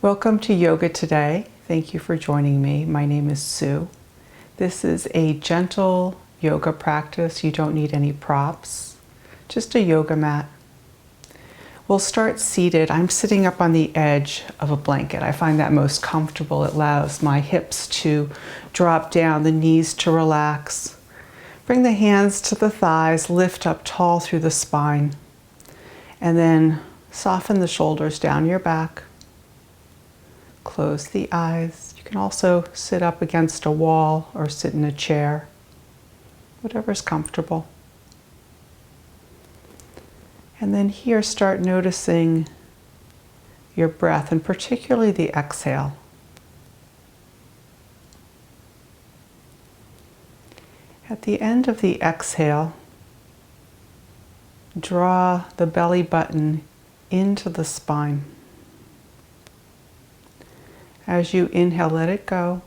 Welcome to Yoga Today. Thank you for joining me. My name is Sue. This is a gentle yoga practice. You don't need any props, just a yoga mat. We'll start seated. I'm sitting up on the edge of a blanket. I find that most comfortable. It allows my hips to drop down, the knees to relax. Bring the hands to the thighs, lift up tall through the spine, and then soften the shoulders down your back. Close the eyes. You can also sit up against a wall or sit in a chair, whatever's comfortable. And then here start noticing your breath, and particularly the exhale. At the end of the exhale, draw the belly button into the spine. As you inhale, let it go.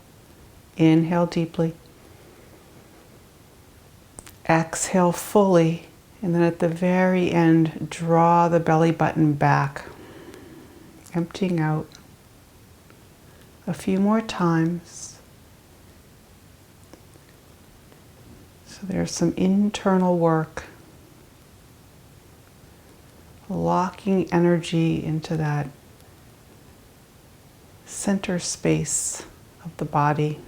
Inhale deeply. Exhale fully. And then at the very end, draw the belly button back, emptying out. A few more times. So there's some internal work, locking energy into that center space of the body.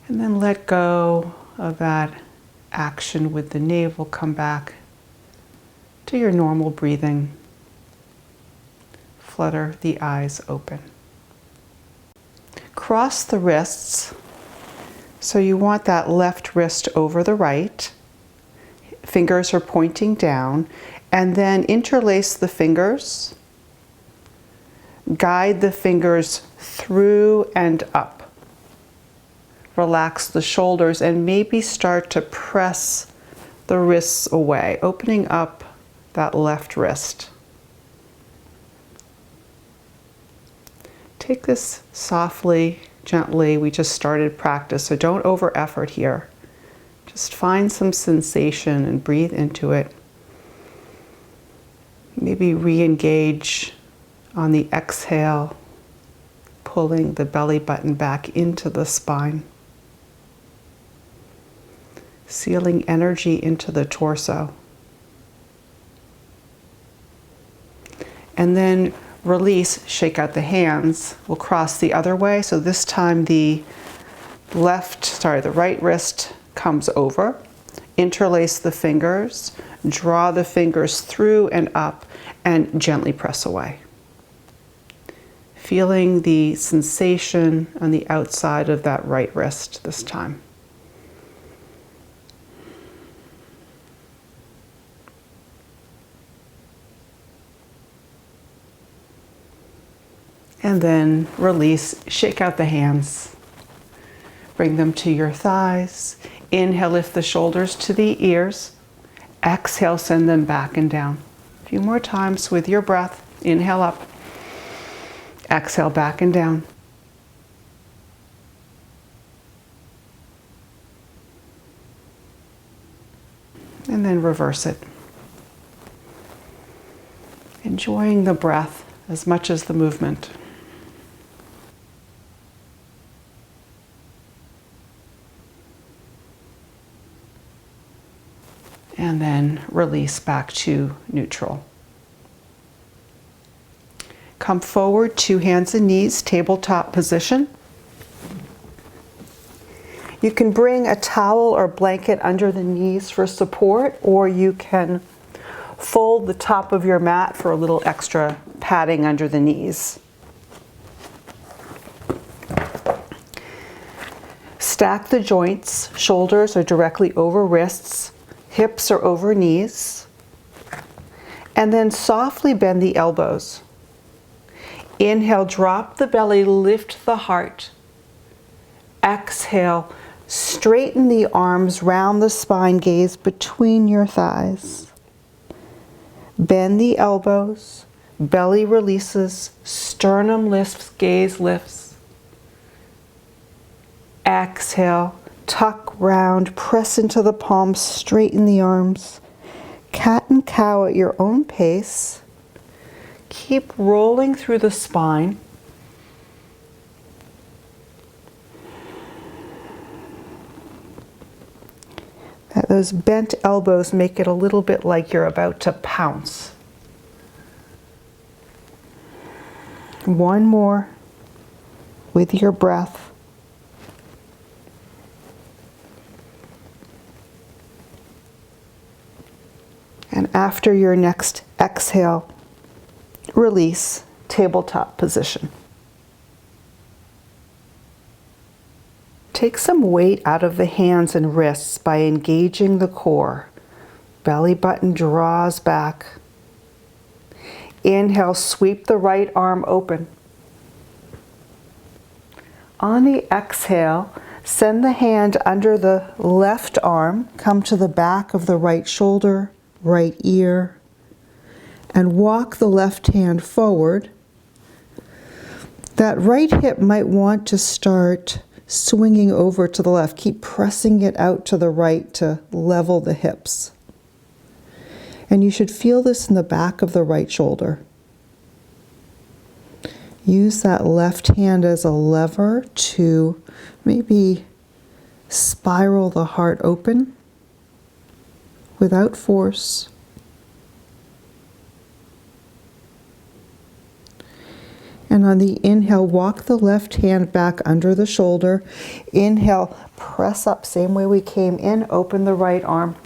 And then let go of that action with the navel. Come back to your normal breathing. Flutter the eyes open. Cross the wrists. So you want that left wrist over the right. Fingers are pointing down, and then interlace the fingers. Guide the fingers through and up. Relax the shoulders and maybe start to press the wrists away, opening up that left wrist. Take this softly, gently. We just started practice, so don't over effort here. Just find some sensation and breathe into it. Maybe re-engage on the exhale, pulling the belly button back into the spine. Sealing energy into the torso. And then release, shake out the hands. We'll cross the other way. So this time the right wrist comes over. Interlace the fingers. Draw the fingers through and up and gently press away. Feeling the sensation on the outside of that right wrist this time. And then release, shake out the hands. Bring them to your thighs. Inhale, lift the shoulders to the ears. Exhale, send them back and down. A few more times with your breath. Inhale up. Exhale, back and down. And then reverse it. Enjoying the breath as much as the movement. And then release back to neutral. Come forward, 2 hands and knees, tabletop position. You can bring a towel or blanket under the knees for support, or you can fold the top of your mat for a little extra padding under the knees. Stack the joints. Shoulders are directly over wrists. Hips are over knees. And then softly bend the elbows. Inhale, drop the belly, lift the heart. Exhale, straighten the arms, round the spine, gaze between your thighs. Bend the elbows, belly releases, sternum lifts, gaze lifts. Exhale, tuck round, press into the palms, straighten the arms. Cat and cow at your own pace. Keep rolling through the spine. Those bent elbows make it a little bit like you're about to pounce. One more with your breath. And after your next exhale, release, tabletop position. Take some weight out of the hands and wrists by engaging the core. Belly button draws back. Inhale, sweep the right arm open. On the exhale, send the hand under the left arm, come to the back of the right shoulder, right ear, and walk the left hand forward. That right hip might want to start swinging over to the left. Keep pressing it out to the right to level the hips. And you should feel this in the back of the right shoulder. Use that left hand as a lever to maybe spiral the heart open without force. And on the inhale, walk the left hand back under the shoulder. Inhale, press up, same way we came in, open the right arm.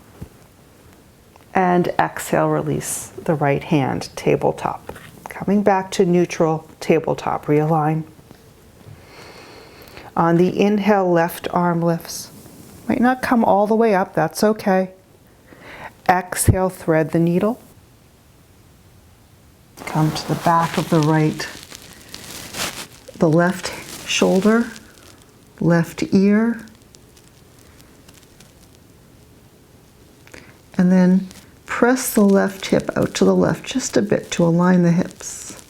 And exhale, release the right hand, tabletop. Coming back to neutral, tabletop, realign. On the inhale, left arm lifts. Might not come all the way up, that's okay. Exhale, thread the needle. Come to the back of the left shoulder, left ear, and then press the left hip out to the left just a bit to align the hips.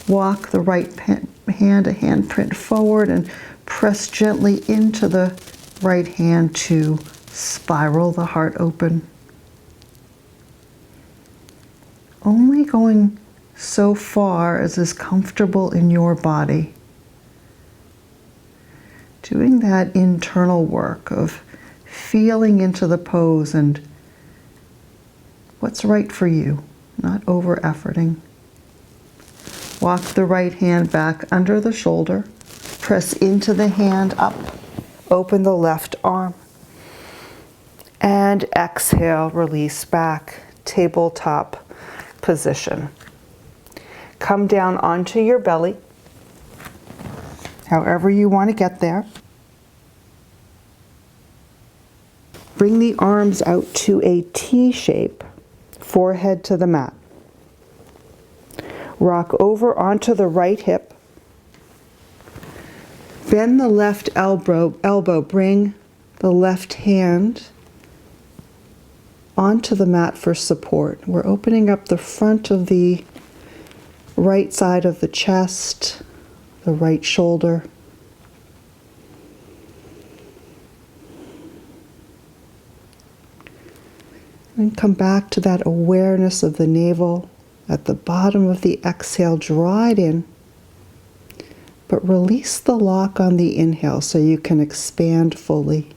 Walk the right hand, a handprint forward, and press gently into the right hand to spiral the heart open. Only going so far as is comfortable in your body. Doing that internal work of feeling into the pose and what's right for you, not over-efforting. Walk the right hand back under the shoulder, press into the hand up, open the left arm, and exhale, release back, tabletop position. Come down onto your belly, however you want to get there. Bring the arms out to a T shape, forehead to the mat. Rock over onto the right hip. Bend the left elbow, bring the left hand onto the mat for support. We're opening up the front of the right side of the chest, the right shoulder. And come back to that awareness of the navel. At the bottom of the exhale, draw it in, but release the lock on the inhale so you can expand fully.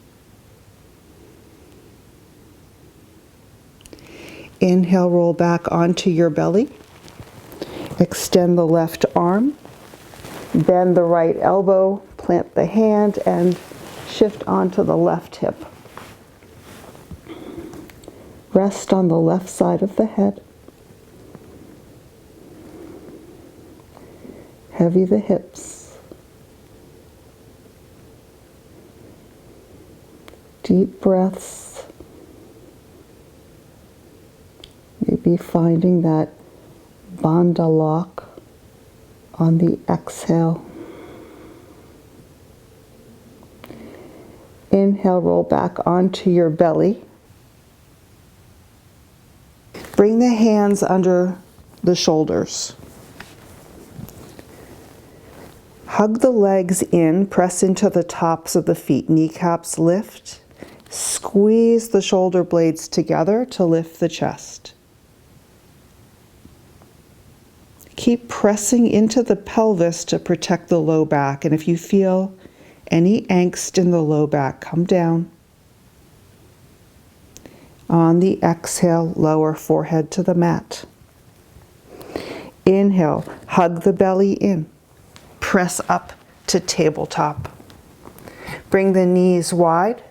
Inhale, roll back onto your belly. Extend the left arm, bend the right elbow, plant the hand, and shift onto the left hip. Rest on the left side of the head. Heavy the hips. Deep breaths. Maybe finding that bandha lock on the exhale. Inhale, roll back onto your belly. Bring the hands under the shoulders. Hug the legs in, press into the tops of the feet. Kneecaps lift, Squeeze the shoulder blades together to lift the chest. Keep pressing into the pelvis to protect the low back, and if you feel any angst in the low back, come down. On the exhale, lower forehead to the mat. Inhale, hug the belly in. Press up to tabletop. Bring the knees wide.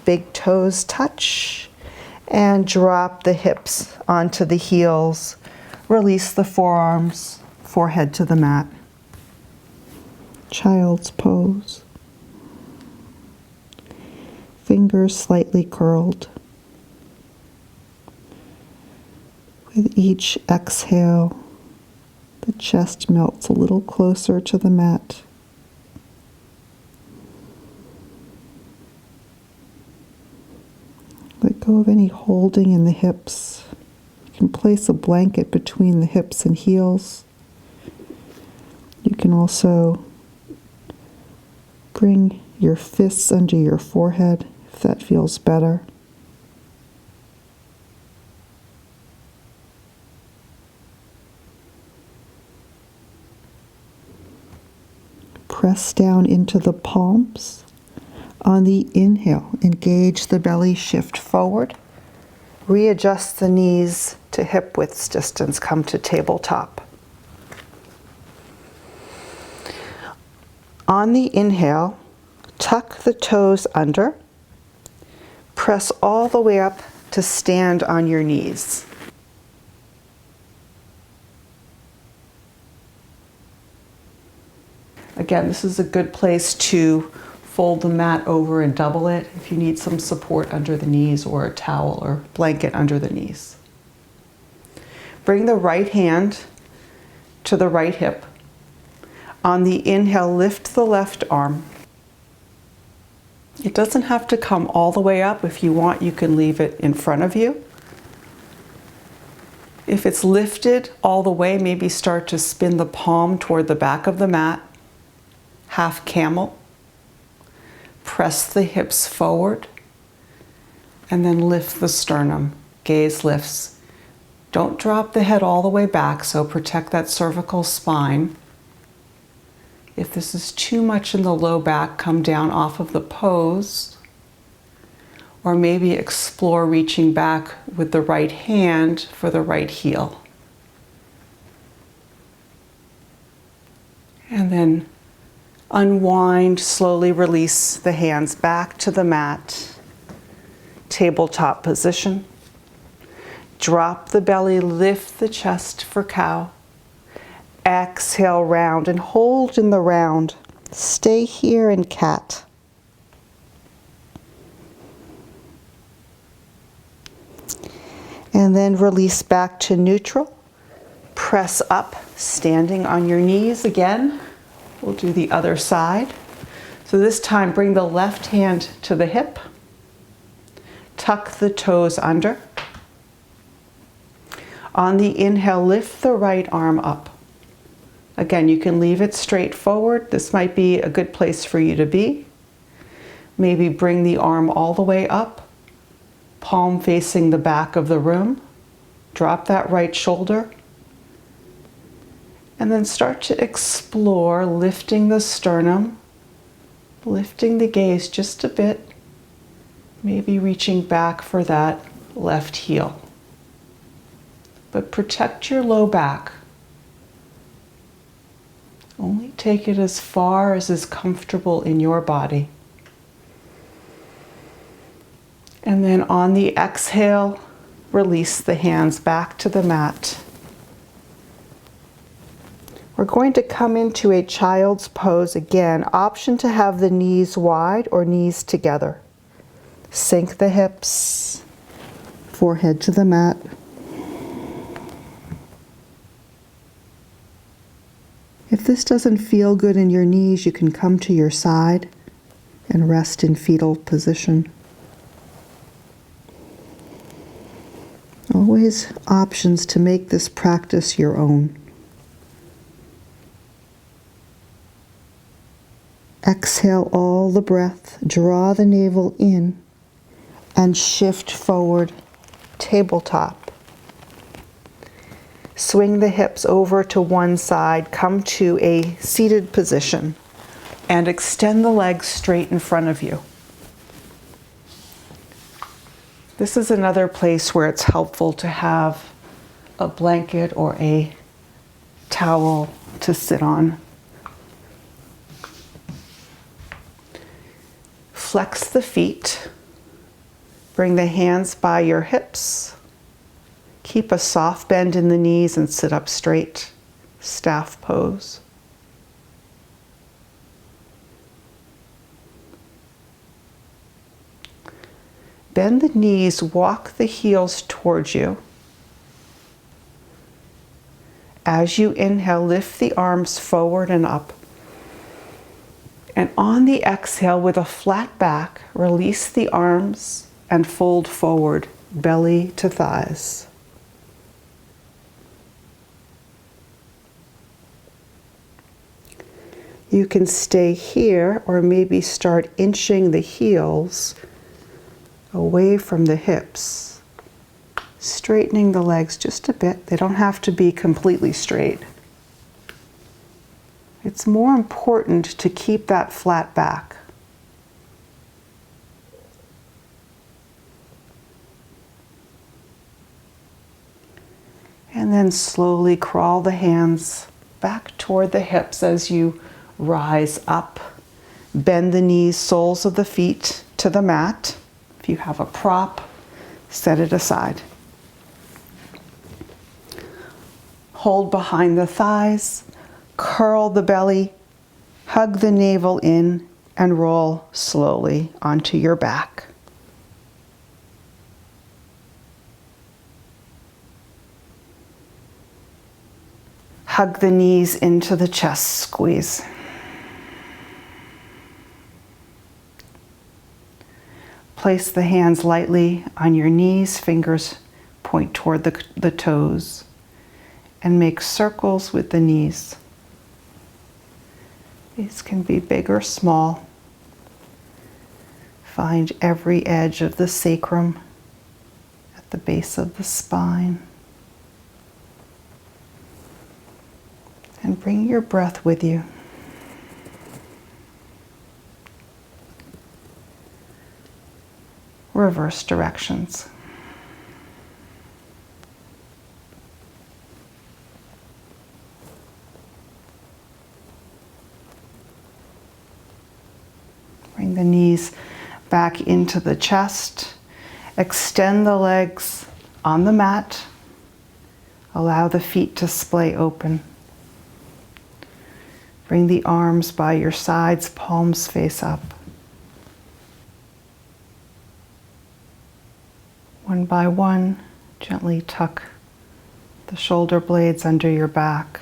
Big toes touch. And drop the hips onto the heels. Release the forearms, forehead to the mat. Child's pose. Fingers slightly curled. With each exhale, the chest melts a little closer to the mat. Let go of any holding in the hips. You can place a blanket between the hips and heels. You can also bring your fists under your forehead if that feels better. Press down into the palms. On the inhale, engage the belly, shift forward. Readjust the knees to hip width distance, come to tabletop. On the inhale, tuck the toes under. Press all the way up to stand on your knees. Again, this is a good place to fold the mat over and double it if you need some support under the knees or a towel or blanket under the knees. Bring the right hand to the right hip. On the inhale, lift the left arm. It doesn't have to come all the way up. If you want, you can leave it in front of you. If it's lifted all the way, maybe start to spin the palm toward the back of the mat. Half camel. Press the hips forward and then lift the sternum. Gaze lifts. Don't drop the head all the way back, so protect that cervical spine. If this is too much in the low back, come down off of the pose, or maybe explore reaching back with the right hand for the right heel. And then unwind, slowly release the hands back to the mat. Tabletop position. Drop the belly, lift the chest for cow. Exhale, round, and hold in the round. Stay here in cat. And then release back to neutral. Press up, standing on your knees again. We'll do the other side. So this time, bring the left hand to the hip. Tuck the toes under. On the inhale, lift the right arm up. Again, you can leave it straight forward. This might be a good place for you to be. Maybe bring the arm all the way up, palm facing the back of the room. Drop that right shoulder. And then start to explore lifting the sternum, lifting the gaze just a bit, maybe reaching back for that left heel. But protect your low back. Only take it as far as is comfortable in your body. And then on the exhale, release the hands back to the mat. We're going to come into a child's pose again. Option to have the knees wide or knees together. Sink the hips, forehead to the mat. If this doesn't feel good in your knees, you can come to your side and rest in fetal position. Always options to make this practice your own. Exhale all the breath, draw the navel in, and shift forward, tabletop. Swing the hips over to one side, come to a seated position, and extend the legs straight in front of you. This is another place where it's helpful to have a blanket or a towel to sit on. Flex the feet. Bring the hands by your hips. Keep a soft bend in the knees and sit up straight, staff pose. Bend the knees, walk the heels towards you. As you inhale, lift the arms forward and up. And on the exhale, with a flat back, release the arms and fold forward, belly to thighs. You can stay here or maybe start inching the heels away from the hips, straightening the legs just a bit. They don't have to be completely straight. It's more important to keep that flat back. And then slowly crawl the hands back toward the hips as you rise up. Bend the knees, soles of the feet to the mat. If you have a prop, set it aside. Hold behind the thighs, curl the belly, hug the navel in, and roll slowly onto your back. Hug the knees into the chest, squeeze. Place the hands lightly on your knees, fingers point toward the toes, and make circles with the knees. These can be big or small. Find every edge of the sacrum at the base of the spine. And bring your breath with you. Reverse directions. Bring the knees back into the chest. Extend the legs on the mat. Allow the feet to splay open. Bring the arms by your sides, palms face up. One by one, gently tuck the shoulder blades under your back.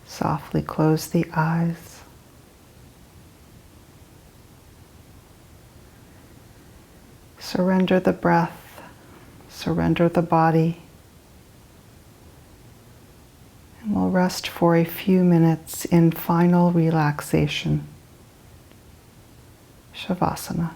Softly close the eyes. Surrender the breath, surrender the body. And we'll rest for a few minutes in final relaxation. Shavasana.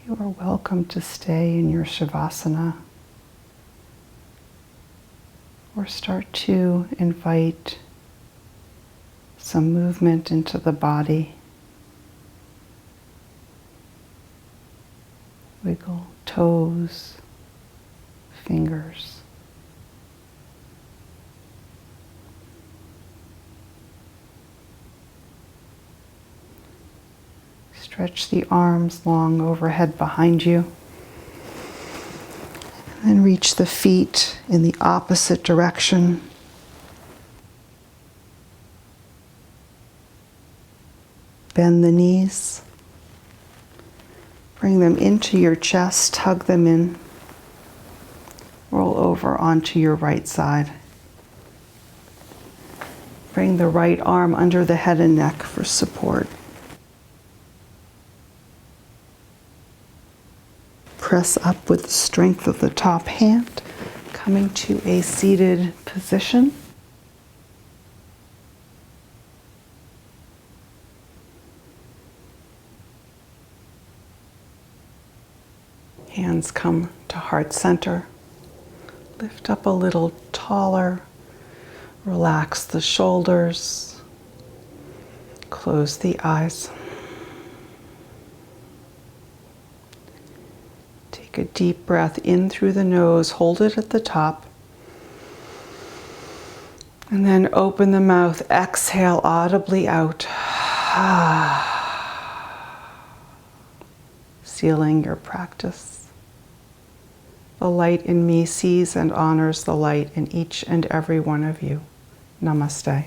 You are welcome to stay in your Shavasana or start to invite some movement into the body. Wiggle toes, fingers. Stretch the arms long overhead behind you. And reach the feet in the opposite direction. Bend the knees. Bring them into your chest, hug them in. Roll over onto your right side. Bring the right arm under the head and neck for support. Press up with the strength of the top hand, coming to a seated position. Hands come to heart center. Lift up a little taller. Relax the shoulders. Close the eyes. Take a deep breath in through the nose. Hold it at the top. And then open the mouth. Exhale audibly out. Sealing your practice. The light in me sees and honors the light in each and every one of you. Namaste.